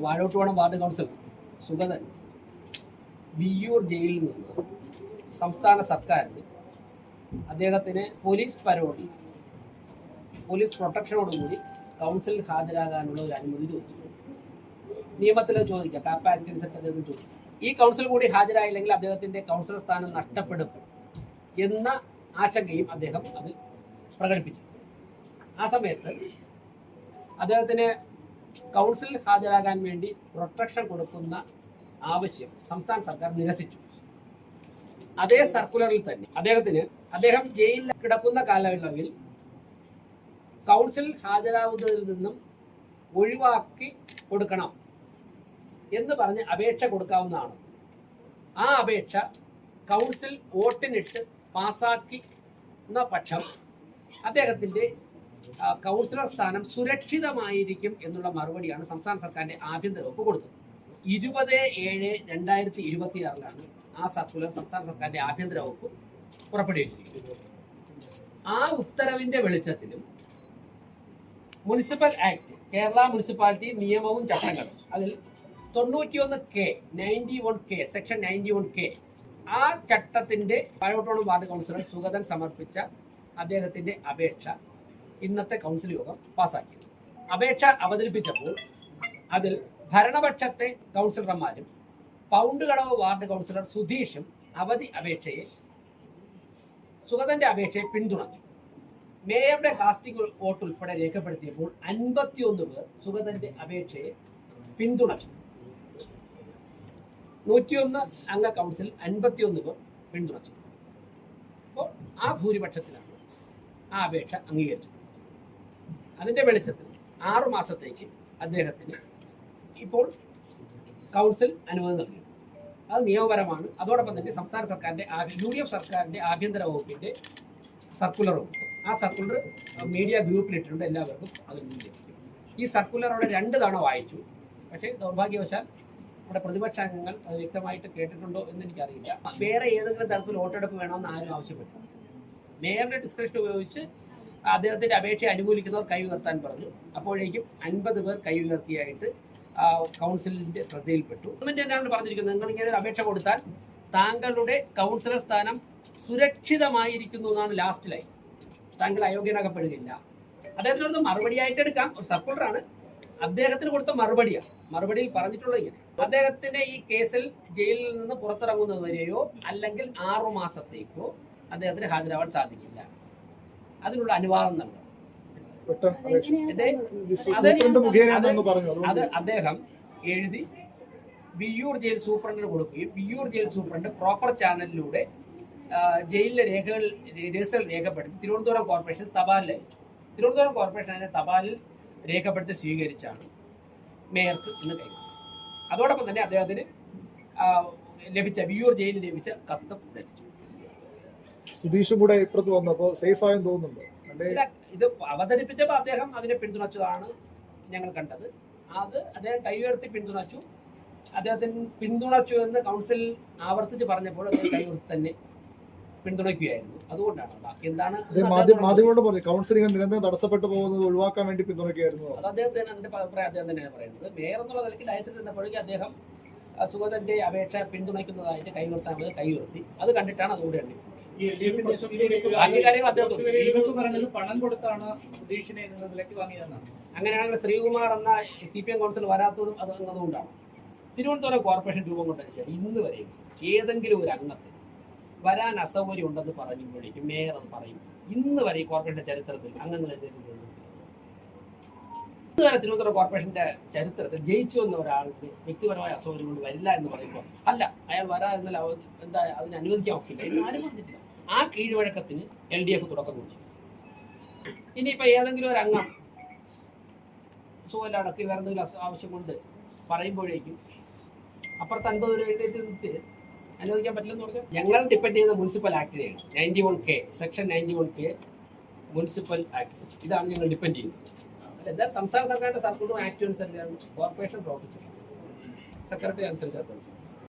വാഴോട്ടുവാണം ward council Sugathan Viyyur ജയിലിൽ നിന്ന് സംസ്ഥാന സർക്കാരിന് അദ്ദേഹത്തിന് പോലീസ് പരോളിൽ പോലീസ് പ്രൊട്ടക്ഷനോടുകൂടി കൗൺസിലിൽ ഹാജരാകാനുള്ള ഒരു അനുമതി ചോദിച്ചു. നിയമത്തിൽ ചോദിക്കാം, കാപ്പ് ആക്ട് അനുസരിച്ച് അദ്ദേഹം ചോദിക്കും. ഈ കൗൺസിൽ കൂടി ഹാജരായില്ലെങ്കിൽ അദ്ദേഹത്തിന്റെ കൗൺസിലർ സ്ഥാനം നഷ്ടപ്പെടും എന്ന ആശങ്കയും അദ്ദേഹം അതിൽ പ്രകടിപ്പിച്ചു. ആ സമയത്ത് അദ്ദേഹത്തിന് കൗൺസിലിൽ ഹാജരാകാൻ വേണ്ടി പ്രൊട്ടക്ഷൻ കൊടുക്കുന്ന ആവശ്യം സംസ്ഥാന സർക്കാർ നിരസിച്ചു. അതേ സർക്കുലറിൽ തന്നെ അദ്ദേഹം ജയിലിൽ കിടക്കുന്ന കാലയളവിൽ കൗൺസിൽ ഹാജരാകുന്നതിൽ നിന്നും ഒഴിവാക്കി കൊടുക്കണം എന്ന് പറഞ്ഞ് അപേക്ഷ കൊടുക്കാവുന്നതാണ്. ആ അപേക്ഷ കൗൺസിൽ വോട്ടിനിട്ട് പാസാക്കുന്ന പക്ഷം അദ്ദേഹത്തിൻ്റെ കൗൺസിലർ സ്ഥാനം സുരക്ഷിതമായിരിക്കും എന്നുള്ള മറുപടിയാണ് സംസ്ഥാന സർക്കാരിൻ്റെ ആഭ്യന്തര വകുപ്പ് കൊടുത്തത്. 20/7/2026 ആ സർക്കുലർ സംസ്ഥാന സർക്കാരിൻ്റെ ആഭ്യന്തര വകുപ്പ് പുറപ്പെടുവിച്ചിരിക്കുന്നത്. ആ ഉത്തരവിൻ്റെ വെളിച്ചത്തിലും മുനിസിപ്പൽ ആക്ട്, കേരള മുനിസിപ്പാലിറ്റി നിയമവും ചട്ടങ്ങളും, അതിൽ 91K സെക്ഷൻ 91K ആ ചട്ടത്തിൻ്റെ വാഴോട്ടുവാണം വാർഡ് കൗൺസിലർ സുഗതൻ സമർപ്പിച്ച അദ്ദേഹത്തിൻ്റെ അപേക്ഷ ഇന്നത്തെ കൗൺസിൽ യോഗം പാസാക്കി. അപേക്ഷ അവതരിപ്പിച്ചപ്പോൾ അതിൽ ഭരണപക്ഷത്തെ കൗൺസിലർമാരും പൗണ്ട് കടവ് വാർഡ് കൗൺസിലർ സുധീഷും സുഗതന്റെ അപേക്ഷയെ പിന്തുണച്ചു. മേയറുടെ കാസ്റ്റിംഗ് വോട്ട് ഉൾപ്പെടെ രേഖപ്പെടുത്തിയപ്പോൾ 51 പേർ സുഗതന്റെ അപേക്ഷയെ പിന്തുണച്ചു. 101 അംഗ കൗൺസിൽ 51 പേർ പിന്തുണച്ചു. അപ്പോൾ ആ ഭൂരിപക്ഷത്തിലാണ് ആ അപേക്ഷ അംഗീകരിച്ചത്. അതിൻ്റെ വെളിച്ചത്തിൽ 6 മാസത്തേക്ക് അദ്ദേഹത്തിന് ഇപ്പോൾ കൗൺസിൽ അനുമതി നൽകി. അത് നിയമപരമാണ്. അതോടൊപ്പം തന്നെ സംസ്ഥാന സർക്കാരിൻ്റെ UDF സർക്കാരിൻ്റെ ആഭ്യന്തര വകുപ്പിൻ്റെ സർക്കുലറുണ്ട്. ആ സർക്കുലർ മീഡിയ ഗ്രൂപ്പിലിട്ടിട്ടുണ്ട്, എല്ലാവർക്കും അതിൽ നിന്ന് ലഭിക്കും. ഈ സർക്കുലർ അവിടെ 2 തവണ വായിച്ചു. പക്ഷേ ദൗർഭാഗ്യവശാൽ നമ്മുടെ പ്രതിപക്ഷ അംഗങ്ങൾ അത് വ്യക്തമായിട്ട് കേട്ടിട്ടുണ്ടോ എന്ന് എനിക്കറിയില്ല. വേറെ ഏതെങ്കിലും തരത്തിൽ വോട്ടെടുപ്പ് വേണമെന്ന് ആരും ആവശ്യപ്പെട്ടു. മേയറുടെ ഡിസ്ക്രിപ്ഷൻ ഉപയോഗിച്ച് അദ്ദേഹത്തിൻ്റെ അപേക്ഷയെ അനുകൂലിക്കുന്നവർ കൈ ഉയർത്താൻ പറഞ്ഞു. അപ്പോഴേക്കും 50 പേർ കൈ ഉയർത്തിയായിട്ട് കൗൺസിലിൻ്റെ ശ്രദ്ധയിൽപ്പെട്ടു. ഗവൺമെൻറ് തന്നെയാണ് പറഞ്ഞിരിക്കുന്നത്, നിങ്ങളിങ്ങനെ ഒരു അപേക്ഷ കൊടുത്താൽ താങ്കളുടെ കൗൺസിലർ സ്ഥാനം സുരക്ഷിതമായിരിക്കുന്നു എന്നാണ് ലാസ്റ്റിലായി. താങ്കൾ അയോഗ്യനാക്കപ്പെടുകയില്ല. അദ്ദേഹത്തിനോട് മറുപടിയായിട്ട് എടുക്കാം. ഒരു സർക്കുലറാണ്, അദ്ദേഹത്തിന് കൊടുത്ത മറുപടിയാണ്. മറുപടിയിൽ പറഞ്ഞിട്ടുള്ളത് ഇങ്ങനെ: അദ്ദേഹത്തിന്റെ ഈ കേസിൽ ജയിലിൽ നിന്ന് പുറത്തിറങ്ങുന്നത് വരെയോ അല്ലെങ്കിൽ 6 മാസത്തേക്കോ അദ്ദേഹത്തിന് ഹാജരാവാൻ സാധിക്കില്ല. അതിനുള്ള അനുവാദം നൽകണം. അത് അദ്ദേഹം എഴുതി വിയ്യൂർ ജയിൽ സൂപ്രണ്ടിന് കൊടുക്കുകയും വിയ്യൂർ ജയിൽ സൂപ്രണ്ട് പ്രോപ്പർ ചാനലിലൂടെ ജയിലിലെ രജിസ്റ്റർ രേഖപ്പെടുത്തി തിരുവനന്തപുരം കോർപ്പറേഷൻ തപാലിൽ അയച്ചു. തിരുവനന്തപുരം കോർപ്പറേഷൻ അതിനെ തപാലിൽ രേഖപ്പെടുത്തി സ്വീകരിച്ചാണ് മേയർക്ക് ഇന്ന് കൈമാറി. അതോടൊപ്പം തന്നെ അദ്ദേഹത്തിന് ലഭിച്ച വിയ്യൂർ ജയിലിൽ ലഭിച്ച കത്തും ലഭിച്ചു. സുധീഷും കൂടെ ഇപ്പുറത്ത് വന്നപ്പോൾ സേഫ് ആയെന്ന് തോന്നുന്നുണ്ടോ? ഇത് അവതരിപ്പിച്ചപ്പോൾ അദ്ദേഹം അതിനെ പിന്തുണച്ചതാണ് ഞങ്ങൾ കണ്ടത്. അത് അദ്ദേഹം കൈ ഉയർത്തി പിന്തുണച്ചു. അദ്ദേഹത്തിന് പിന്തുണച്ചു എന്ന് കൗൺസിൽ ആവർത്തിച്ച് പറഞ്ഞപ്പോൾ അദ്ദേഹം കൈ ഉയർത്തി തന്നെ പിന്തുണയ്ക്കുകയായിരുന്നു. അതുകൊണ്ടാണ്. ബാക്കി എന്താണ് മാധ്യമങ്ങളോട് പറഞ്ഞു, കൗൺസിലിംഗ് നിരന്തരം തടസ്സപ്പെട്ടു പോകുന്നത് ഒഴിവാക്കാൻ വേണ്ടി പിന്തുണയ്ക്കുകയായിരുന്നു. അത് അദ്ദേഹത്തിന് എന്റെ അഭിപ്രായം അദ്ദേഹം തന്നെയാണ് പറയുന്നത്. മേയർ എന്നുള്ള നിലയ്ക്ക് ഡയസിൽ നിന്നപ്പോഴേക്കും അദ്ദേഹം സുഗതന്റെ അപേക്ഷ പിന്തുണയ്ക്കുന്നതായിട്ട് കൈ ഉയർത്താൻ കൈ ഉയർത്തി. അത് കണ്ടിട്ടാണ് അതുകൂടെ എണ്ണി. അങ്ങനെയാണെങ്കിൽ ശ്രീകുമാർ എന്ന CPM കൗൺസിൽ വരാത്തതും അതുകൊണ്ടാണ്. തിരുവനന്തപുരം കോർപ്പറേഷൻ രൂപം കൊണ്ടതിന് ശേഷം ഇന്ന് വരെ ഏതെങ്കിലും ഒരു അംഗത്തിന് വരാൻ അസൗകര്യം ഉണ്ടെന്ന് പറയുമ്പോഴേക്കും മേയർ അത് പറയും. ഇന്ന് വരെ ഈ കോർപ്പറേഷന്റെ ചരിത്രത്തിൽ അംഗങ്ങൾ ഇന്ന് വരെ തിരുവനന്തപുരം കോർപ്പറേഷന്റെ ചരിത്രത്തിൽ ജയിച്ചു വന്ന ഒരാൾക്ക് വ്യക്തിപരമായ അസൗകര്യം കൊണ്ട് വരില്ല എന്ന് പറയുമ്പോൾ അല്ല, അയാൾ വരാതിരുന്നാൽ എന്താ അതിന് അനുവദിക്കാൻ ഒക്കില്ല എന്ന് ആരും പറഞ്ഞിട്ടില്ല. ആ കീഴ്വഴക്കത്തിന് LDF തുടക്കം കുറിച്ചു. ഇനിയിപ്പോൾ ഏതെങ്കിലും ഒരു അംഗം സുഖമില്ലാടക്കി വേറെ എന്തെങ്കിലും ആവശ്യം കൊണ്ട് പറയുമ്പോഴേക്കും അപ്പുറത്ത് 50 പേര് എഴുന്നേറ്റ് അനുവദിക്കാൻ പറ്റില്ലെന്ന് പറഞ്ഞാൽ ഞങ്ങൾ ഡിപ്പെൻഡ് ചെയ്യുന്ന മുനിസിപ്പൽ ആക്ടിനെയാണ്. 91K section 91K municipal act, ഇതാണ് ഞങ്ങൾ ഡിപ്പെൻഡ് ചെയ്യുന്നത്. എന്തായാലും സംസ്ഥാന സർക്കാരിന്റെ സർക്കുലർ ആക്ട് അനുസരിച്ചാണ് കോർപ്പറേഷൻ പ്രവർത്തിച്ചത്. സെക്രട്ടറി അനുസരിച്ചാണ്.